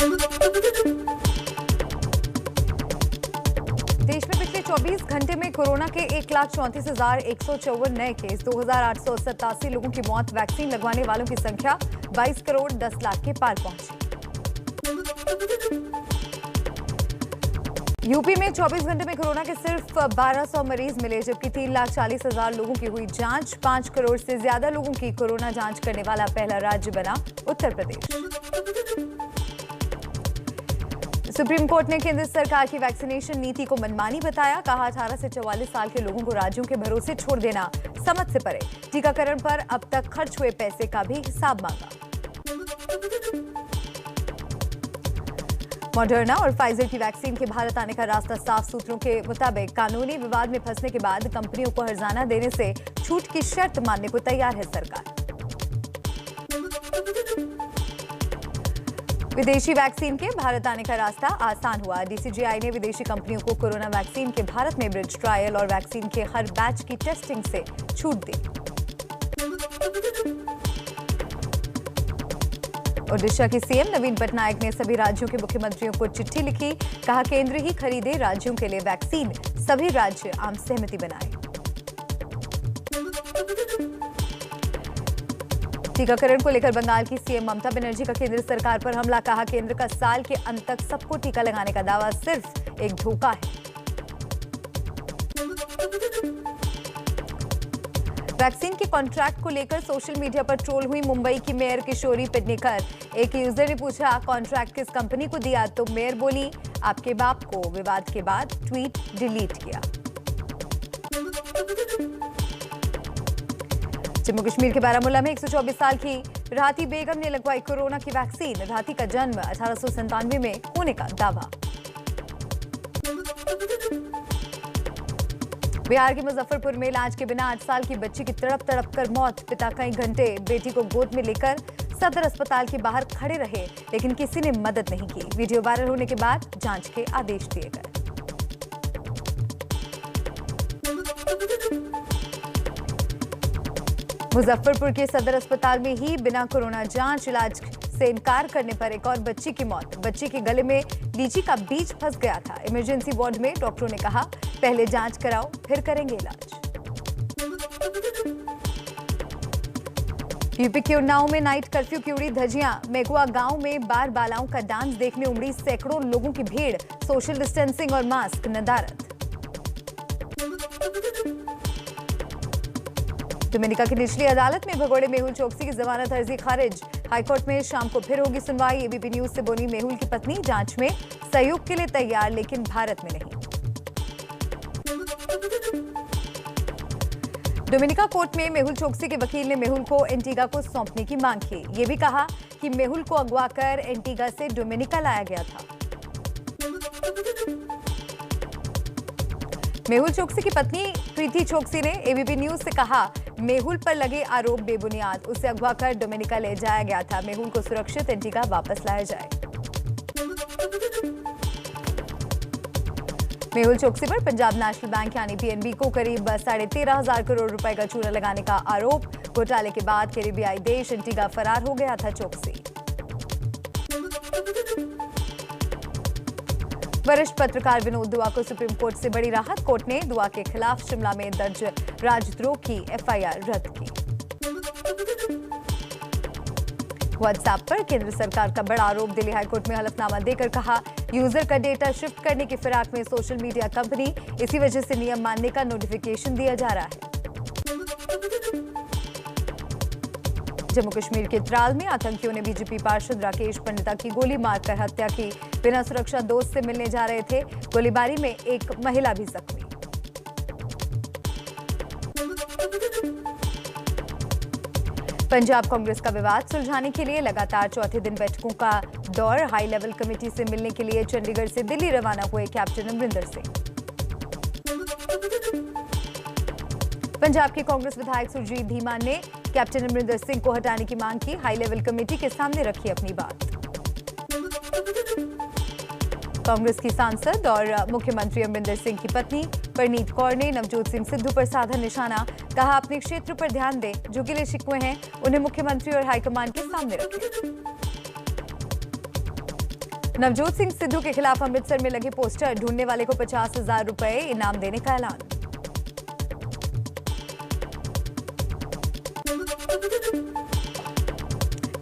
देश में पिछले 24 घंटे में कोरोना के 1,34,154 नए केस, 2,887 लोगों की मौत। वैक्सीन लगवाने वालों की संख्या 22 करोड़ 10 लाख के पार पहुंची। यूपी में 24 घंटे में कोरोना के सिर्फ 1200 मरीज मिले, जबकि 3,40,000 लोगों की हुई जांच। 5 करोड़ से ज्यादा लोगों की कोरोना जांच करने वाला पहला राज्य बना उत्तर प्रदेश। सुप्रीम कोर्ट ने केंद्र सरकार की वैक्सीनेशन नीति को मनमानी बताया। कहा 18 से 44 साल के लोगों को राज्यों के भरोसे छोड़ देना समझ से परे। टीकाकरण पर अब तक खर्च हुए पैसे का भी हिसाब मांगा। मॉडर्ना और फाइजर की वैक्सीन के भारत आने का रास्ता साफ। सूत्रों के मुताबिक कानूनी विवाद में फंसने के बाद कंपनियों को हर्जाना देने से छूट की शर्त मानने को तैयार है सरकार। विदेशी वैक्सीन के भारत आने का रास्ता आसान हुआ। डीसीजीआई ने विदेशी कंपनियों को कोरोना वैक्सीन के भारत में ब्रिज ट्रायल और वैक्सीन के हर बैच की टेस्टिंग से छूट दी। ओडिशा की सीएम नवीन पटनायक ने सभी राज्यों के मुख्यमंत्रियों को चिट्ठी लिखी। कहा केंद्र ही खरीदे राज्यों के लिए वैक्सीन, सभी राज्य आम सहमति बनाए। टीकाकरण को लेकर बंगाल की सीएम ममता बनर्जी का केंद्र सरकार पर हमला। कहा केंद्र का साल के अंत तक सबको टीका लगाने का दावा सिर्फ एक धोखा है। वैक्सीन के कॉन्ट्रैक्ट को लेकर सोशल मीडिया पर ट्रोल हुई मुंबई की मेयर किशोरी पेडनेकर। एक यूजर ने पूछा कॉन्ट्रैक्ट किस कंपनी को दिया, तो मेयर बोली आपके बाप को। विवाद के बाद ट्वीट डिलीट किया। जम्मू कश्मीर के बारामूला में 124 साल की राहती बेगम ने लगवाई कोरोना की वैक्सीन। राहती का जन्म 1897 में होने का दावा। बिहार के मुजफ्फरपुर में इलाज के बिना 8 साल की बच्ची की तड़प तड़प कर मौत। पिता कई घंटे बेटी को गोद में लेकर सदर अस्पताल के बाहर खड़े रहे, लेकिन किसी ने मदद नहीं की। वीडियो वायरल होने के बाद जांच के आदेश दिए गए। मुजफ्फरपुर के सदर अस्पताल में ही बिना कोरोना जांच इलाज से इनकार करने पर एक और बच्ची की मौत। बच्ची के गले में लीची का बीज फंस गया था। इमरजेंसी वार्ड में डॉक्टरों ने कहा पहले जांच कराओ फिर करेंगे इलाज। यूपी के उन्नाव में नाइट कर्फ्यू की उड़ी धज्जियां। मेघुआ गांव में बार बालाओं का डांस देखने उमड़ी सैकड़ों लोगों की भीड़। सोशल डिस्टेंसिंग और मास्क नदारद। डोमिनिका की निचली अदालत में भगोड़े मेहुल चोकसी की जमानत अर्जी खारिज। हाईकोर्ट में शाम को फिर होगी सुनवाई। एबीपी न्यूज से बोली मेहुल की पत्नी जांच में सहयोग के लिए तैयार, लेकिन भारत में नहीं। डोमिनिका कोर्ट में मेहुल चोकसी के वकील ने मेहुल को एंटीगा को सौंपने की मांग की। यह भी कहा कि मेहुल को अगवा कर एंटीगा से डोमिनिका लाया गया था। मेहुल चोकसी की पत्नी प्रीति चोकसी ने एबीपी न्यूज से कहा मेहुल पर लगे आरोप बेबुनियाद। उसे अगवा कर डोमिनिका ले जाया गया था। मेहुल को सुरक्षित एंटीगा वापस लाया जाए। मेहुल चोकसी पर पंजाब नेशनल बैंक यानी पीएनबी को करीब 13,500 करोड़ रुपए का चूना लगाने का आरोप। घोटाले के बाद कैरिबियाई देश एंटीगा फरार हो गया था चोकसी। वरिष्ठ पत्रकार विनोद दुआ को सुप्रीम कोर्ट से बड़ी राहत। कोर्ट ने दुआ के खिलाफ शिमला में दर्ज राजद्रोह की एफआईआर रद्द की। व्हाट्सएप पर केंद्र सरकार का बड़ा आरोप। दिल्ली हाईकोर्ट में हलफनामा देकर कहा यूजर का डेटा शिफ्ट करने की फिराक में सोशल मीडिया कंपनी, इसी वजह से नियम मानने का नोटिफिकेशन दिया जा रहा है। जम्मू कश्मीर के त्राल में आतंकियों ने बीजेपी पार्षद राकेश पंडिता की गोली मारकर हत्या की। बिना सुरक्षा दोस्त से मिलने जा रहे थे। गोलीबारी में एक महिला भी जख्मी। पंजाब कांग्रेस का विवाद सुलझाने के लिए लगातार चौथे दिन बैठकों का दौर। हाई लेवल कमेटी से मिलने के लिए चंडीगढ़ से दिल्ली रवाना हुए कैप्टन अमरिंदर सिंह। पंजाब के कांग्रेस विधायक सुरजीत धीमान ने कैप्टन अमरिंदर सिंह को हटाने की मांग की। हाई लेवल कमेटी के सामने रखी अपनी बात। कांग्रेस की सांसद और मुख्यमंत्री अमरिंदर सिंह की पत्नी परनीत कौर ने नवजोत सिंह सिद्धू पर साधा निशाना। कहा अपने क्षेत्र पर ध्यान दें, जो गिले शिकवे हैं उन्हें मुख्यमंत्री और हाईकमान के सामने रखें। नवजोत सिंह सिद्धू के खिलाफ अमृतसर में लगे पोस्टर, ढूंढने वाले को 50,000 रुपए इनाम देने का ऐलान।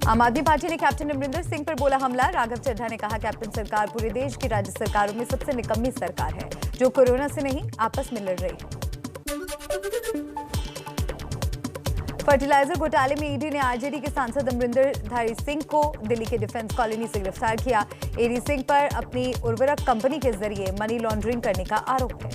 आम आदमी पार्टी ने कैप्टन अमरिंदर सिंह पर बोला हमला। राघव चड्ढा ने कहा, कैप्टन सरकार पूरे देश की राज्य सरकारों में सबसे निकम्मी सरकार है, जो कोरोना से नहीं आपस में लड़ रही है। फर्टिलाइजर घोटाले में ईडी ने आरजेडी के सांसद अमरिंदर धारी सिंह को दिल्ली के डिफेंस कॉलोनी से गिरफ्तार किया। एडी सिंह पर अपनी उर्वरक कंपनी के जरिए मनी लॉन्ड्रिंग करने का आरोप है।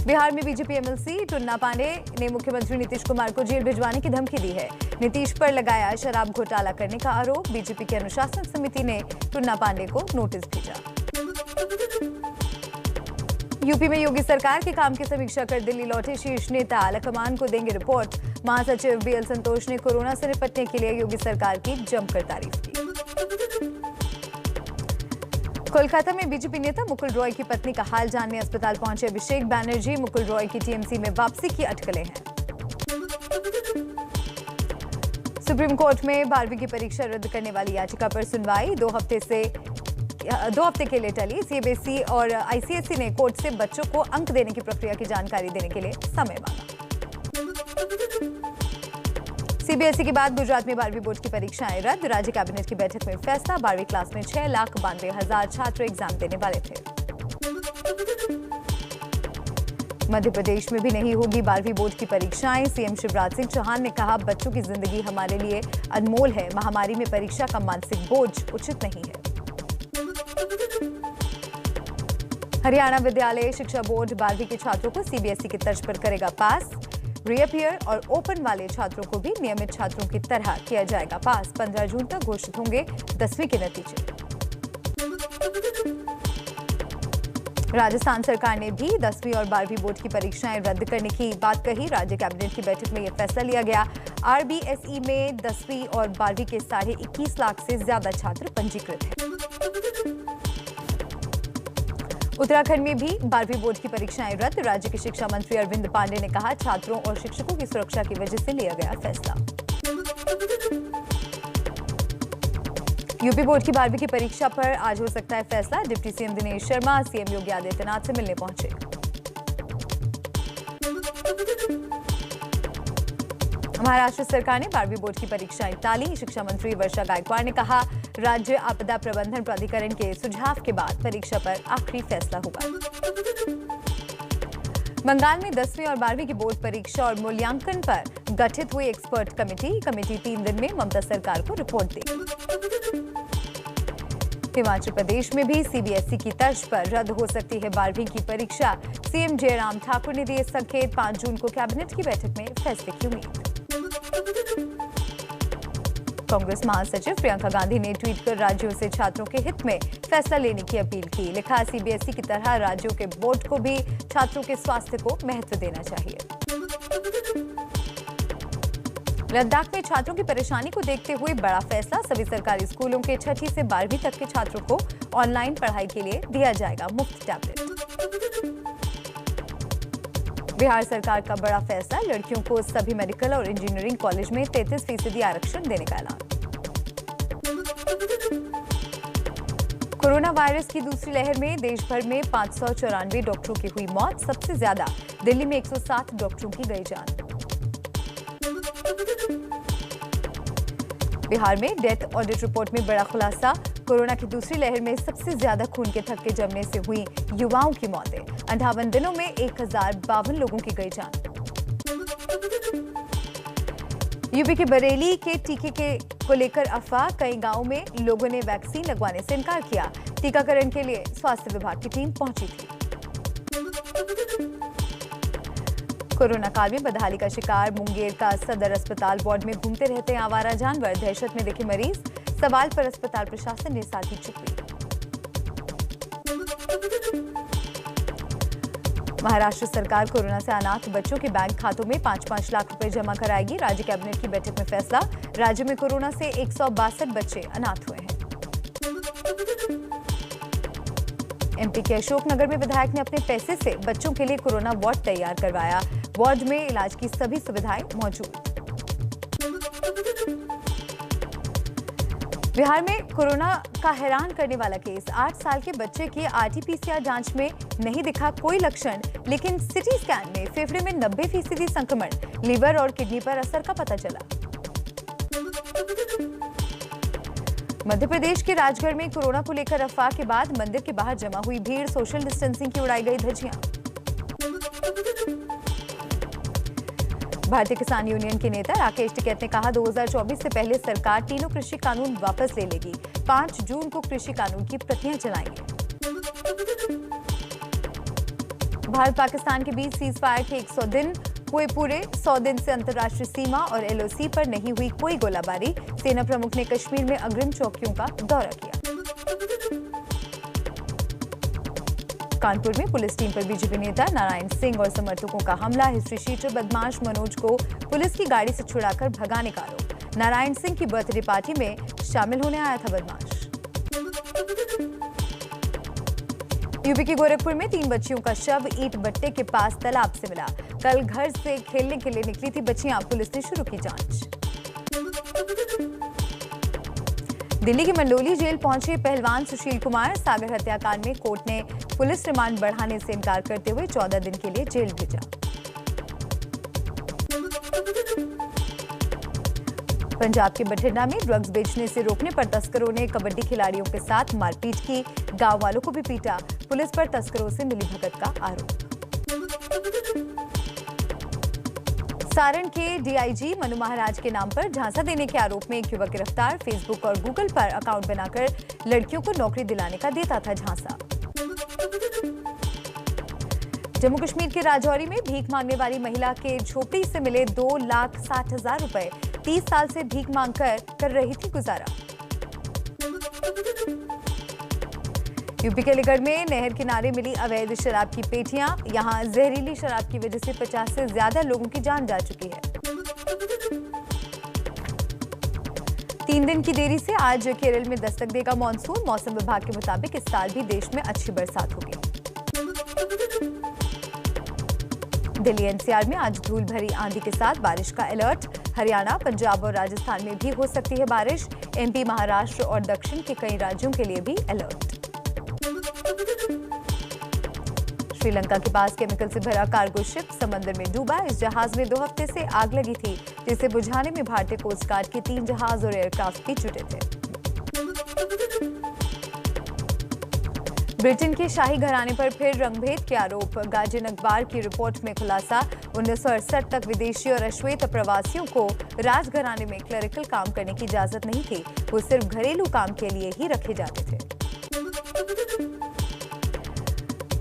बिहार में बीजेपी एमएलसी टुन्ना पांडे ने मुख्यमंत्री नीतीश कुमार को जेल भिजवाने की धमकी दी है। नीतीश पर लगाया शराब घोटाला करने का आरोप। बीजेपी की अनुशासन समिति ने टुन्ना पांडे को नोटिस भेजा। यूपी में योगी सरकार के काम की समीक्षा कर दिल्ली लौटे शीर्ष नेता आलाकमान को देंगे रिपोर्ट। महासचिव बीएल संतोष ने कोरोना से निपटने के लिए योगी सरकार की जमकर तारीफ की। कोलकाता में बीजेपी नेता मुकुल रॉय की पत्नी का हाल जानने अस्पताल पहुंचे अभिषेक बैनर्जी। मुकुल रॉय की टीएमसी में वापसी की अटकलें हैं। सुप्रीम कोर्ट में 12वीं की परीक्षा रद्द करने वाली याचिका पर सुनवाई 2 हफ्ते के लिए टली। सीबीएसई और आईसीएसई ने कोर्ट से बच्चों को अंक देने की प्रक्रिया की जानकारी देने के लिए समय मांगा। सीबीएसई के बाद गुजरात में 12वीं बोर्ड की परीक्षाएं रद्द। राज्य कैबिनेट की बैठक में फैसला। 12वीं क्लास में 6,92,000 छात्र एग्जाम देने वाले थे। मध्य प्रदेश में भी नहीं होगी 12वीं बोर्ड की परीक्षाएं। सीएम शिवराज सिंह चौहान ने कहा, बच्चों की जिंदगी हमारे लिए अनमोल है। महामारी में परीक्षा का मानसिक बोझ उचित नहीं है। हरियाणा विद्यालय शिक्षा बोर्ड 12वीं के छात्रों को सीबीएसई की तर्ज पर करेगा पास। रीअपियर और ओपन वाले छात्रों को भी नियमित छात्रों की तरह किया जाएगा पास। 15 जून तक घोषित होंगे 10वीं के नतीजे। राजस्थान सरकार ने भी 10वीं और 12वीं बोर्ड की परीक्षाएं रद्द करने की बात कही। राज्य कैबिनेट की बैठक में यह फैसला लिया गया। आरबीएसई में 10वीं और 12वीं के 21.5 लाख से ज्यादा छात्र पंजीकृत हैं। उत्तराखंड में भी 12वीं बोर्ड की परीक्षाएं रद्द। राज्य के शिक्षा मंत्री अरविंद पांडे ने कहा, छात्रों और शिक्षकों की सुरक्षा की वजह से लिया गया फैसला। यूपी बोर्ड की 12वीं की परीक्षा पर आज हो सकता है फैसला। Deputy CM Dinesh Sharma CM Yogi Adityanath से मिलने पहुंचे। महाराष्ट्र सरकार ने 12वीं बोर्ड की परीक्षाएं टाली। शिक्षा मंत्री वर्षा गायकवाड़ ने कहा, राज्य आपदा प्रबंधन प्राधिकरण के सुझाव के बाद परीक्षा पर आखिरी फैसला होगा। बंगाल में 10वीं और 12वीं की बोर्ड परीक्षा और मूल्यांकन पर गठित हुई एक्सपर्ट कमेटी 3 दिन में ममता सरकार को रिपोर्ट देगी। हिमाचल प्रदेश में भी सीबीएसई की तर्ज पर रद्द हो सकती है 12वीं की परीक्षा। सीएम जयराम ठाकुर ने दिए संकेत। 5 जून को कैबिनेट की बैठक में फैसले की उम्मीद। कांग्रेस महासचिव प्रियंका गांधी ने ट्वीट कर राज्यों से छात्रों के हित में फैसला लेने की अपील की। लिखा, सीबीएसई की तरह राज्यों के बोर्ड को भी छात्रों के स्वास्थ्य को महत्व देना चाहिए। लद्दाख में छात्रों की परेशानी को देखते हुए बड़ा फैसला। सभी सरकारी स्कूलों के 6ठी से 12वीं तक के छात्रों को ऑनलाइन पढ़ाई के लिए दिया जाएगा मुफ्त टैबलेट। बिहार सरकार का बड़ा फैसला। लड़कियों को सभी मेडिकल और इंजीनियरिंग कॉलेज में 33% आरक्षण देने का ऐलान। कोरोना वायरस की दूसरी लहर में देश भर में 594 डॉक्टरों की हुई मौत। सबसे ज्यादा दिल्ली में 107 डॉक्टरों की गई जान। बिहार में डेथ ऑडिट रिपोर्ट में बड़ा खुलासा। कोरोना की दूसरी लहर में सबसे ज्यादा खून के थक्के जमने से हुई युवाओं की मौतें। 58 दिनों में 1052 लोगों की गई जान। यूपी के बरेली के टीके को लेकर अफवाह। कई गांवों में लोगों ने वैक्सीन लगवाने से इनकार किया। टीकाकरण के लिए स्वास्थ्य विभाग की टीम पहुंची थी। कोरोना काल में बदहाली का शिकार मुंगेर का सदर अस्पताल वार्ड में घूमते रहते हैं आवारा जानवर। दहशत में दिखे मरीज। सवाल पर अस्पताल प्रशासन ने साधी चुप ली। महाराष्ट्र सरकार कोरोना से अनाथ बच्चों के बैंक खातों में 5-5 लाख रुपए जमा कराएगी। राज्य कैबिनेट की बैठक में फैसला। राज्य में कोरोना से 162 बच्चे अनाथ हुए हैं। एमपी के अशोकनगर में विधायक ने अपने पैसे से बच्चों के लिए कोरोना वार्ड तैयार करवाया। वार्ड में इलाज की सभी सुविधाएं मौजूद। बिहार में कोरोना का हैरान करने वाला केस। 8 साल के बच्चे की आरटी-पीसीआर जांच में नहीं दिखा कोई लक्षण, लेकिन सिटी स्कैन में फेफड़े में 90% संक्रमण, लीवर और किडनी पर असर का पता चला। मध्य प्रदेश के राजगढ़ में कोरोना को लेकर अफवाह के बाद मंदिर के बाहर जमा हुई भीड़, सोशल डिस्टेंसिंग की उड़ाई गई धज्जियां। भारतीय किसान यूनियन के नेता राकेश टिकैत ने कहा, 2024 से पहले सरकार तीनों कृषि कानून वापस ले लेगी। 5 जून को कृषि कानून की प्रतियां चलाएंगे। भारत पाकिस्तान के बीच सीज फायर के 100 दिन हुए पूरे। 100 दिन से अंतर्राष्ट्रीय सीमा और एलओसी पर नहीं हुई कोई गोलाबारी। सेना प्रमुख ने कश्मीर में अग्रिम चौकियों का दौरा किया। कानपुर में पुलिस टीम पर बीजेपी नेता नारायण सिंह और समर्थकों का हमला। हिस्ट्री शीटर बदमाश मनोज को पुलिस की गाड़ी से छुड़ाकर भगाने का आरोप। नारायण सिंह की बर्थडे पार्टी में शामिल होने आया था बदमाश। यूपी के गोरखपुर में 3 बच्चियों का शव ईंट भट्टे के पास तालाब से मिला। कल घर से खेलने के लिए निकली थी बच्चियां, पुलिस ने शुरू की जांच। दिल्ली की मंडोली जेल पहुंचे पहलवान सुशील कुमार। सागर हत्याकांड में कोर्ट ने पुलिस रिमांड बढ़ाने से इनकार करते हुए 14 दिन के लिए जेल भेजा। पंजाब के बठिंडा में ड्रग्स बेचने से रोकने पर तस्करों ने कबड्डी खिलाड़ियों के साथ मारपीट की। गांव वालों को भी पीटा। पुलिस पर तस्करों से मिलीभगत का आरोप। सारण के डीआईजी मनु महाराज के नाम पर झांसा देने के आरोप में एक युवक गिरफ्तार। फेसबुक और गूगल पर अकाउंट बनाकर लड़कियों को नौकरी दिलाने का देता था झांसा। जम्मू कश्मीर के राजौरी में भीख मांगने वाली महिला के झोपड़ी से मिले 2,60,000 रुपए। 30 साल से भीख मांगकर कर रही थी गुजारा। यूपी के अलीगढ़ में नहर किनारे मिली अवैध शराब की पेटियां। यहां जहरीली शराब की वजह से 50 से ज्यादा लोगों की जान जा चुकी है। 3 दिन की देरी से आज केरल में दस्तक देगा मॉनसून। मौसम विभाग के मुताबिक इस साल भी देश में अच्छी बरसात होगी। दिल्ली एनसीआर में आज धूल भरी आंधी के साथ बारिश का अलर्ट। हरियाणा, पंजाब और राजस्थान में भी हो सकती है बारिश। एमपी, महाराष्ट्र और दक्षिण के कई राज्यों के लिए भी अलर्ट। श्रीलंका के पास केमिकल से भरा कार्गो शिप समंदर में डूबा। इस जहाज में 2 हफ्ते से आग लगी थी, जिसे बुझाने में भारतीय कोस्ट गार्ड के 3 जहाज और एयरक्राफ्ट भी जुटे थे। ब्रिटेन के शाही घराने पर फिर रंगभेद के आरोप। गार्जियन अखबार की रिपोर्ट में खुलासा। 1968 तक विदेशी और अश्वेत प्रवासियों को राजघराने में क्लरिकल काम करने की इजाजत नहीं थी। वो सिर्फ घरेलू काम के लिए ही रखे जाते थे।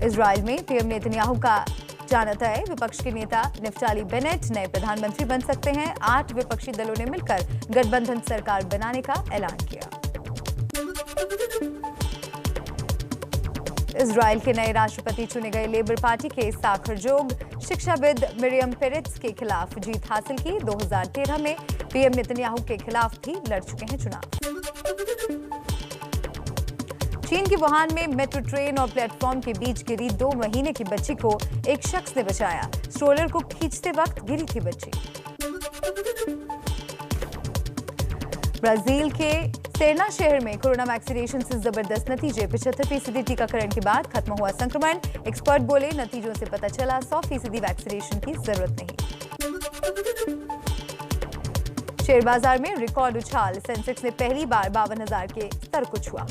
इजराइल में पीएम नेतन्याहू का जाना तय। विपक्ष के नेता नफ्ताली बेनेट नए प्रधानमंत्री बन सकते हैं। 8 विपक्षी दलों ने मिलकर गठबंधन सरकार बनाने का ऐलान किया। इजराइल के नए राष्ट्रपति चुने गए लेबर पार्टी के साखर जोग शिक्षाविद मिरियम पेरेट्स के खिलाफ जीत हासिल की। 2013 में पीएम नेतन्याहू के खिलाफ भी लड़ चुके हैं चुनाव। चीन के वुहान में मेट्रो ट्रेन और प्लेटफॉर्म के बीच गिरी 2 महीने की बच्ची को एक शख्स ने बचाया। स्ट्रोलर को खींचते वक्त गिरी थी बच्ची। ब्राजील के सेरना शहर में कोरोना वैक्सीनेशन से जबरदस्त नतीजे। 75% टीकाकरण के बाद खत्म हुआ संक्रमण। एक्सपर्ट बोले, नतीजों से पता चला 100% वैक्सीनेशन की जरूरत नहीं। शेयर बाजार में रिकॉर्ड उछाल। सेंसेक्स ने पहली बार 52,000 के स्तर को छुआ।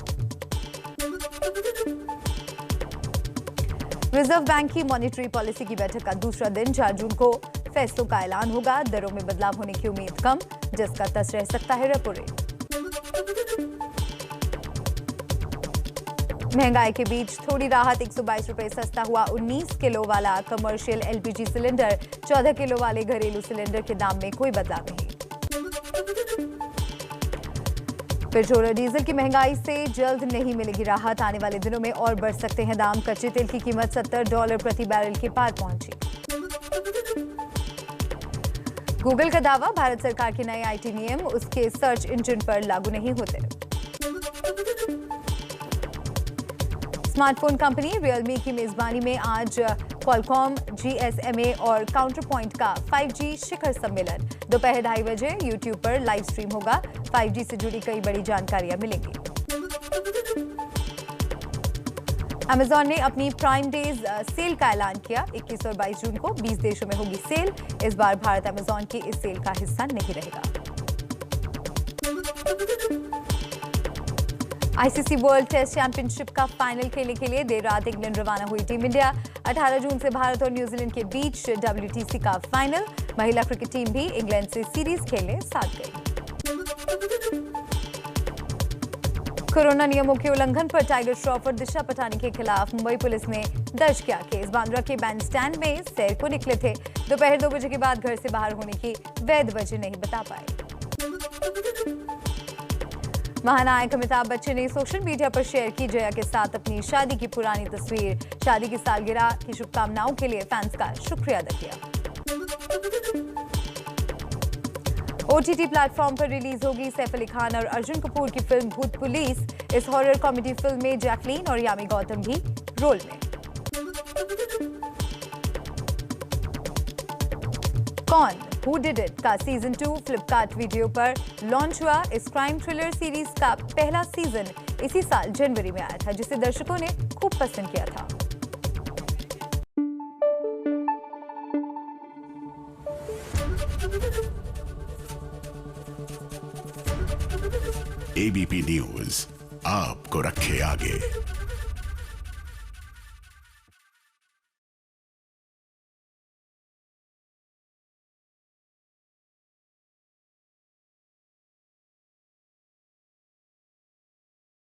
रिजर्व बैंक की मॉनेटरी पॉलिसी की बैठक का दूसरा दिन। 4 जून को फैसलों का ऐलान होगा। दरों में बदलाव होने की उम्मीद कम, जिसका तस रह सकता है रेपो रेट। महंगाई के बीच थोड़ी राहत। 122 रुपए सस्ता हुआ 19 किलो वाला कमर्शियल एलपीजी सिलेंडर। 14 किलो वाले घरेलू सिलेंडर के दाम में कोई बदलाव नहीं। पेट्रोल और डीजल की महंगाई से जल्द नहीं मिलेगी राहत। आने वाले दिनों में और बढ़ सकते हैं दाम। कच्चे तेल की कीमत $70 प्रति बैरल के पार पहुंची। गूगल का दावा, भारत सरकार के नए आईटी नियम उसके सर्च इंजन पर लागू नहीं होते। स्मार्टफोन कंपनी रियलमी की मेजबानी में आज क्वालकॉम, जीएसएमए और काउंटरपॉइंट का 5G शिखर सम्मेलन। दोपहर 2:30 बजे YouTube पर लाइव स्ट्रीम होगा। 5G से जुड़ी कई बड़ी जानकारियां मिलेंगी। Amazon ने अपनी प्राइम डेज सेल का ऐलान किया। 21 और 22 जून को 20 देशों में होगी सेल। इस बार भारत Amazon की इस सेल का हिस्सा नहीं रहेगा। आईसीसी वर्ल्ड टेस्ट चैंपियनशिप का फाइनल खेलने के लिए देर रात इंग्लैंड रवाना हुई टीम इंडिया। 18 जून से भारत और न्यूजीलैंड के बीच WTC का फाइनल। महिला क्रिकेट टीम भी इंग्लैंड से सीरीज खेलने साथ गई। कोरोना नियमों के उल्लंघन पर टाइगर श्रॉफ और दिशा पटानी के खिलाफ मुंबई पुलिस ने दर्ज किया केस। बांद्रा के बैंड स्टैंड में सैर को निकले थे। दोपहर 2 बजे के बाद घर से बाहर होने की वैध वजह नहीं बता पाए। महानायक अमिताभ बच्चन ने सोशल मीडिया पर शेयर की जया के साथ अपनी शादी की पुरानी तस्वीर। शादी की सालगिरह की शुभकामनाओं के लिए फैंस का शुक्रिया अदा किया। OTT प्लेटफॉर्म पर रिलीज होगी सैफ अली खान और अर्जुन कपूर की फिल्म भूत पुलिस। इस हॉरर कॉमेडी फिल्म में जैकलीन और यामी गौतम भी रोल में। कौन हु डिड इट का सीजन 2 फ्लिपकार्ट वीडियो पर लॉन्च हुआ। इस क्राइम थ्रिलर सीरीज का पहला सीजन इसी साल जनवरी में आया था, जिसे दर्शकों ने खूब पसंद किया था। ABP न्यूज आपको रखे आगे।